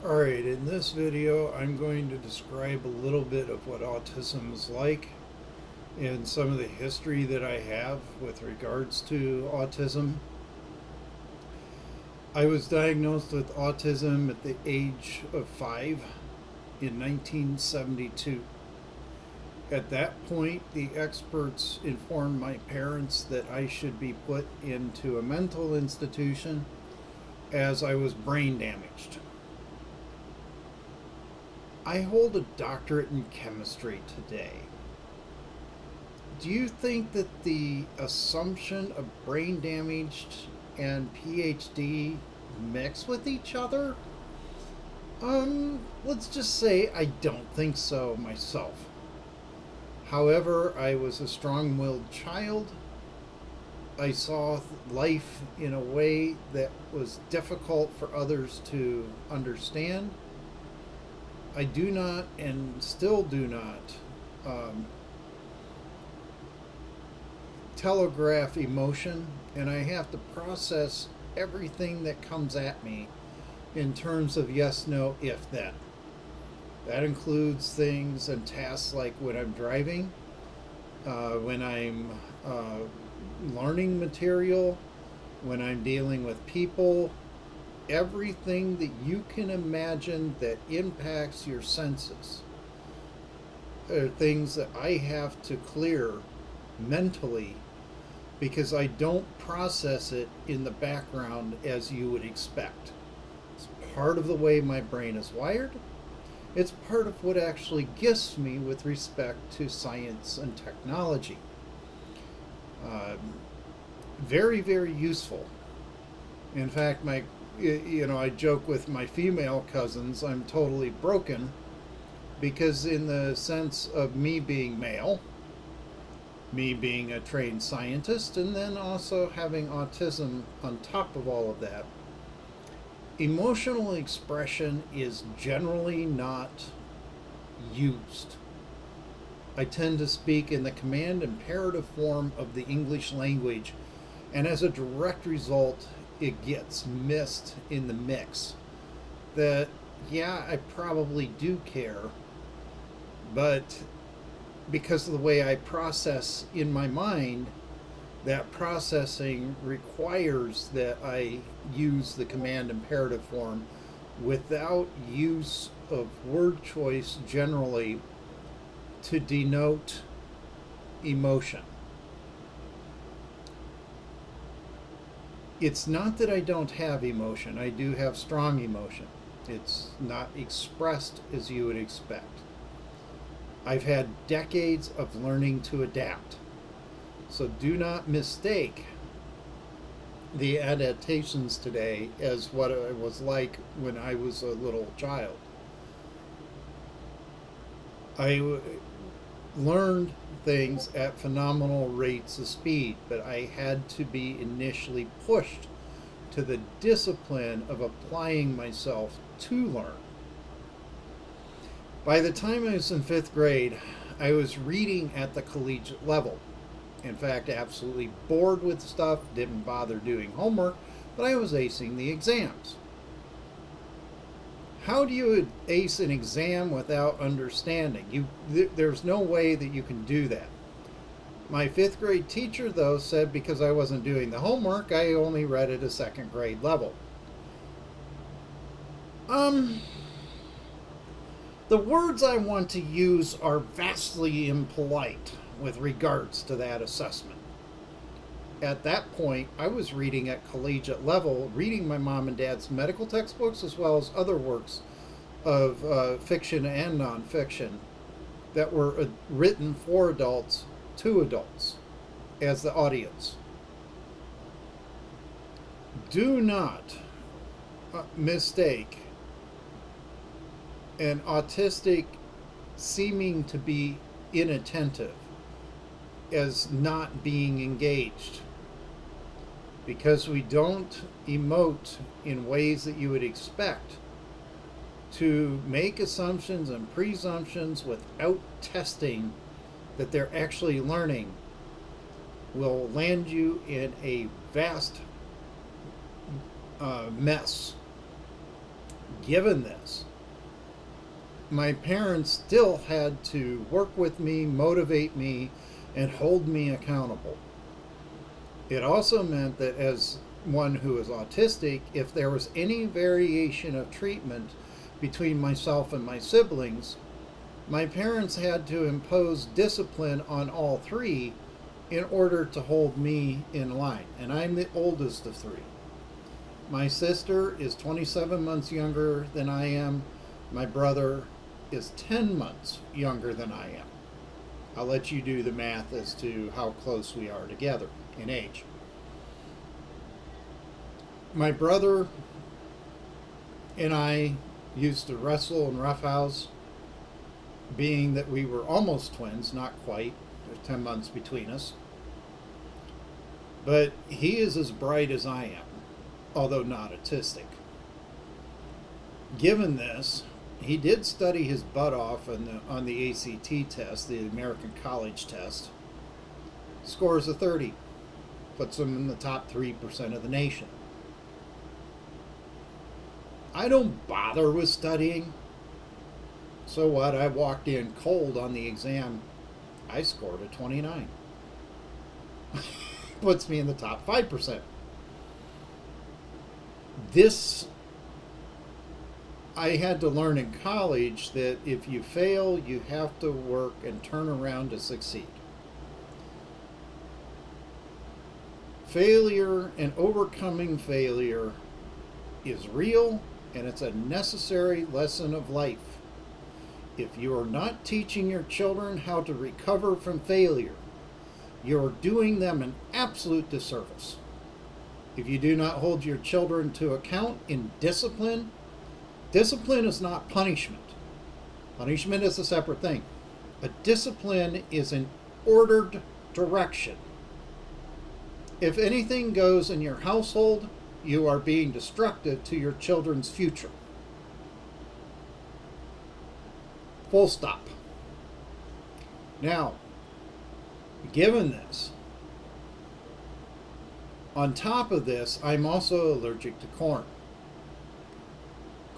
Alright, in this video I'm going to describe a little bit of what autism is like and some of the history that I have with regards to autism. I was diagnosed with autism at the age of 5 in 1972. At that point, the experts informed my parents that I should be put into a mental institution as I was brain damaged. I hold a doctorate in chemistry today. Do you think that the assumption of brain damaged and PhD mix with each other? Let's just say I don't think so myself. However, I was a strong willed child. I saw life in a way that was difficult for others to understand. I do not and still do not telegraph emotion, and I have to process everything that comes at me in terms of yes, no, if, then. That includes things and tasks like when I'm driving, when I'm learning material, when I'm dealing with people, everything that you can imagine that impacts your senses are things that I have to clear mentally because I don't process it in the background as you would expect. It's part of the way my brain is wired. It's part of what actually gifts me with respect to science and technology. Very, very useful. In fact, I joke with my female cousins, I'm totally broken because, in the sense of me being male, me being a trained scientist, and then also having autism on top of all of that, emotional expression is generally not used. I tend to speak in the command imperative form of the English language, and as a direct result, it gets missed in the mix. That, yeah, I probably do care, but because of the way I process in my mind, that processing requires that I use the command imperative form without use of word choice generally to denote emotion. It's not that I don't have emotion. I do have strong emotion. It's not expressed as you would expect. I've had decades of learning to adapt. So do not mistake the adaptations today as what it was like when I was a little child. I learned things at phenomenal rates of speed, but I had to be initially pushed to the discipline of applying myself to learn. By the time I was in 5th grade, I was reading at the collegiate level. In fact, absolutely bored with stuff, didn't bother doing homework, but I was acing the exams. How do you ace an exam without understanding? There's no way that you can do that. My 5th grade teacher, though, said because I wasn't doing the homework, I only read at a 2nd grade level. The words I want to use are vastly impolite with regards to that assessment. At that point, I was reading at collegiate level, reading my mom and dad's medical textbooks as well as other works of fiction and nonfiction that were written for adults to adults as the audience. Do not mistake an autistic seeming to be inattentive as not being engaged, because we don't emote in ways that you would expect. To make assumptions and presumptions without testing that they're actually learning will land you in a vast mess. Given this, my parents still had to work with me, motivate me, and hold me accountable. It also meant that as one who is autistic, if there was any variation of treatment between myself and my siblings, my parents had to impose discipline on all three in order to hold me in line. And I'm the oldest of three. My sister is 27 months younger than I am. My brother is 10 months younger than I am. I'll let you do the math as to how close we are together in age. My brother and I used to wrestle and roughhouse, being that we were almost twins, not quite. There's 10 months between us. But he is as bright as I am, although not autistic. Given this, he did study his butt off on the ACT test, the American College test. Scores a 30. Puts him in the top 3% of the nation. I don't bother with studying. So what? I walked in cold on the exam. I scored a 29. Puts me in the top 5%. This, I had to learn in college that if you fail, you have to work and turn around to succeed. Failure and overcoming failure is real, and it's a necessary lesson of life. If you are not teaching your children how to recover from failure, you're doing them an absolute disservice. If you do not hold your children to account in discipline, discipline is not punishment. Punishment is a separate thing. A discipline is an ordered direction. If anything goes in your household, you are being destructive to your children's future. Full stop. Now, given this, on top of this, I'm also allergic to corn.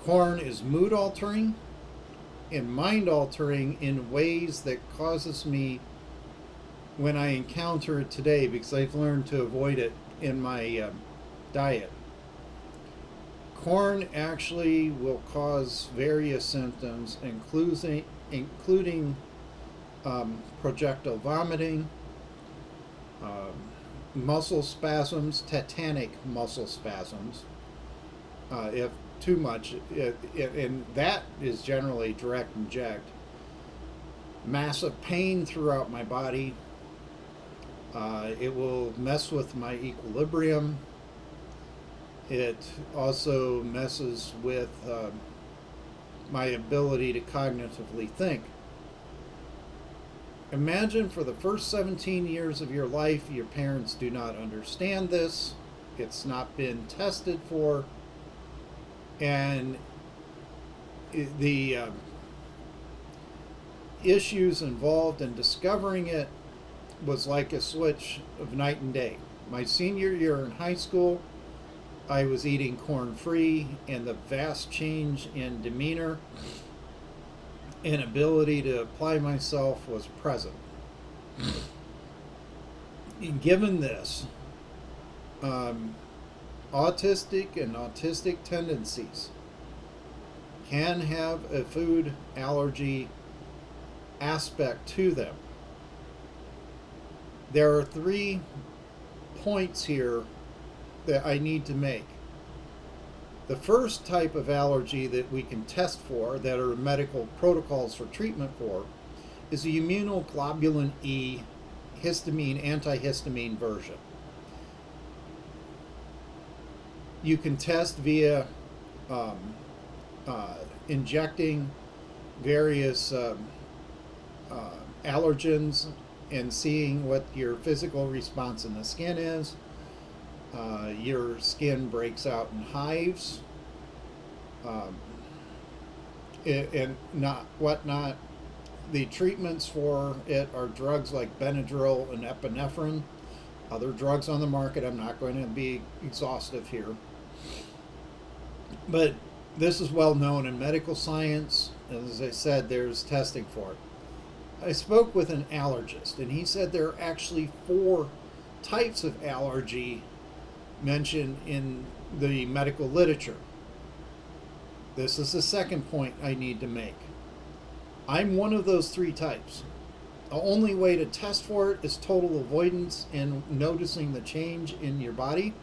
Corn is mood altering and mind altering in ways that causes me, when I encounter it today, because I've learned to avoid it in my diet. Corn actually will cause various symptoms, including projectile vomiting, muscle spasms, tetanic muscle spasms, if too much, and that is generally direct inject. Massive pain throughout my body. It will mess with my equilibrium. It also messes with my ability to cognitively think. Imagine for the first 17 years of your life, your parents do not understand this. It's not been tested for. And the issues involved in discovering it was like a switch of night and day. My senior year in high school, I was eating corn-free, and the vast change in demeanor and ability to apply myself was present. And given this, autistic and autistic tendencies can have a food allergy aspect to them. There are 3 points here that I need to make. The first type of allergy that we can test for, that are medical protocols for treatment for, is the immunoglobulin E histamine, antihistamine version. You can test via injecting various allergens and seeing what your physical response in the skin is. Your skin breaks out in hives, and not whatnot. The treatments for it are drugs like Benadryl and epinephrine. Other drugs on the market. I'm not going to be exhaustive here. But This is well known in medical science. As I said, there's testing for it. I spoke with an allergist, and he said there are actually 4 types of allergy mentioned in the medical literature. This is the second point I need to make. I'm one of those 3 types. The only way to test for it is total avoidance and noticing the change in your body.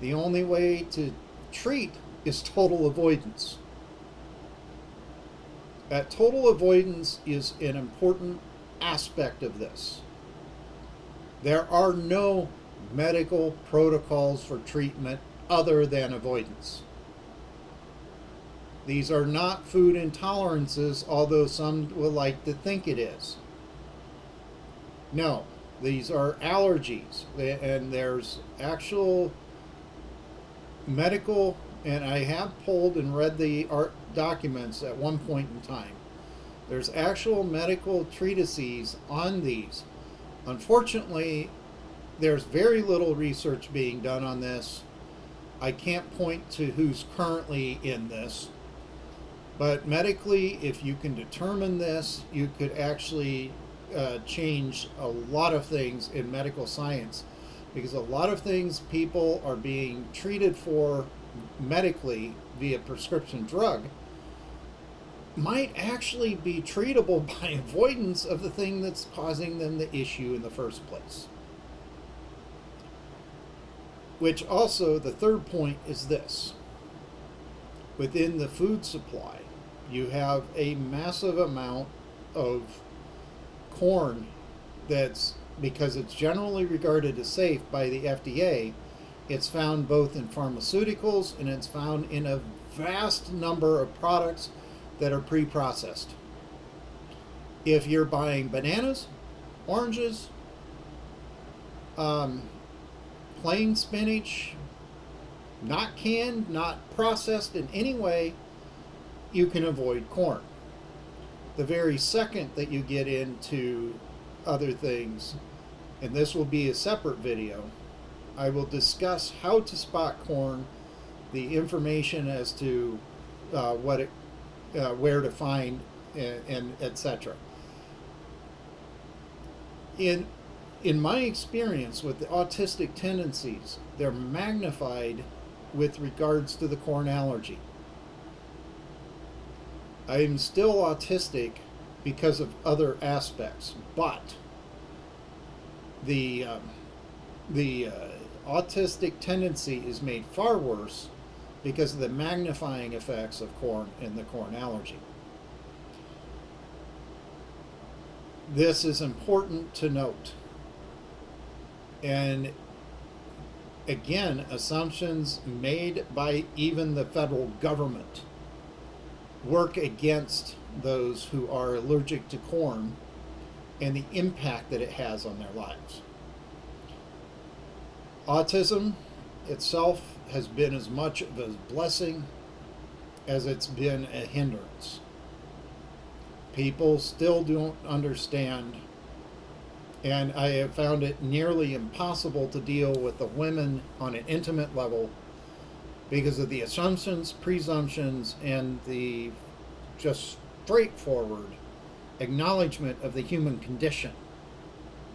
The only way to treat is total avoidance. That total avoidance is an important aspect of this. There are no medical protocols for treatment other than avoidance. These are not food intolerances, although some will like to think it is. No, these are allergies, and there's actual medical, and I have pulled and read the art documents at one point in time. There's actual medical treatises on these. Unfortunately, there's very little research being done on this. I can't point to who's currently in this, but medically, if you can determine this, you could actually change a lot of things in medical science, because a lot of things people are being treated for medically via prescription drug might actually be treatable by avoidance of the thing that's causing them the issue in the first place. Which also, the third point is this. Within the food supply, you have a massive amount of corn that's, because it's generally regarded as safe by the FDA, it's found both in pharmaceuticals and it's found in a vast number of products that are pre-processed. If you're buying bananas, oranges, plain spinach, not canned, not processed in any way, you can avoid corn. The very second that you get into other things, and this will be a separate video, I will discuss how to spot corn, the information as to where to find, and etc. In my experience with the autistic tendencies, they're magnified with regards to the corn allergy. I'm still autistic because of other aspects, but the autistic tendency is made far worse because of the magnifying effects of corn and the corn allergy. This is important to note. And again, assumptions made by even the federal government work against those who are allergic to corn and the impact that it has on their lives. Autism itself has been as much of a blessing as it's been a hindrance. People still don't understand, and I have found it nearly impossible to deal with the women on an intimate level because of the assumptions, presumptions, and the just straightforward acknowledgement of the human condition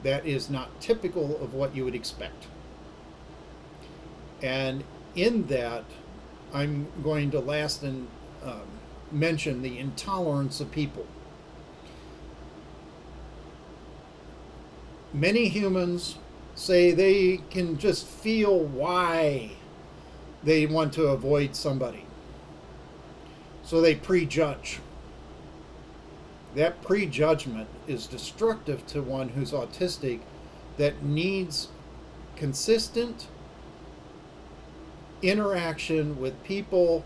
that is not typical of what you would expect. And in that, I'm going to last and mention the intolerance of people. Many humans say they can just feel why they want to avoid somebody. So they prejudge. That prejudgment is destructive to one who's autistic that needs consistent interaction with people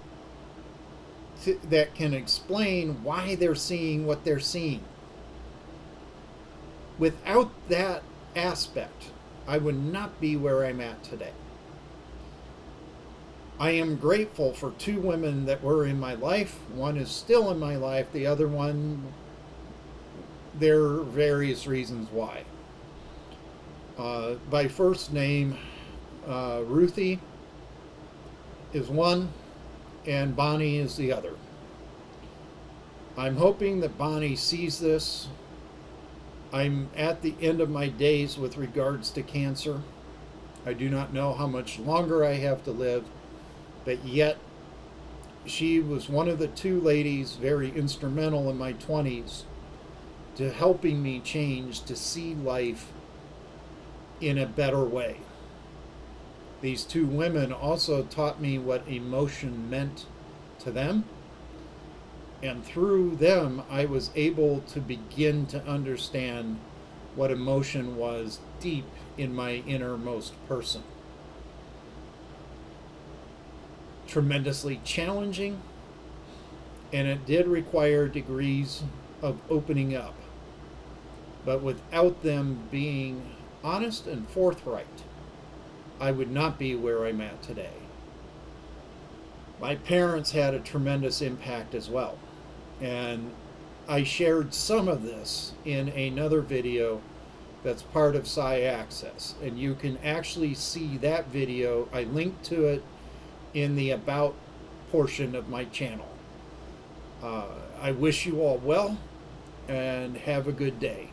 that can explain why they're seeing what they're seeing. Without that aspect, I would not be where I'm at today. I am grateful for 2 women that were in my life. One is still in my life. The other one, there are various reasons why. By first name, Ruthie is one. and Bonnie is the other. I'm hoping that Bonnie sees this. I'm at the end of my days with regards to cancer. I do not know how much longer I have to live, but yet she was one of the two ladies very instrumental in my 20s to helping me change to see life in a better way. These two women also taught me what emotion meant to them, and through them I was able to begin to understand what emotion was deep in my innermost person. Tremendously challenging, and it did require degrees of opening up. But without them being honest and forthright, I would not be where I'm at today. My parents had a tremendous impact as well, and I shared some of this in another video that's part of Psi Access, and you can actually see that video. I linked to it in the About portion of my channel. I wish you all well, and have a good day.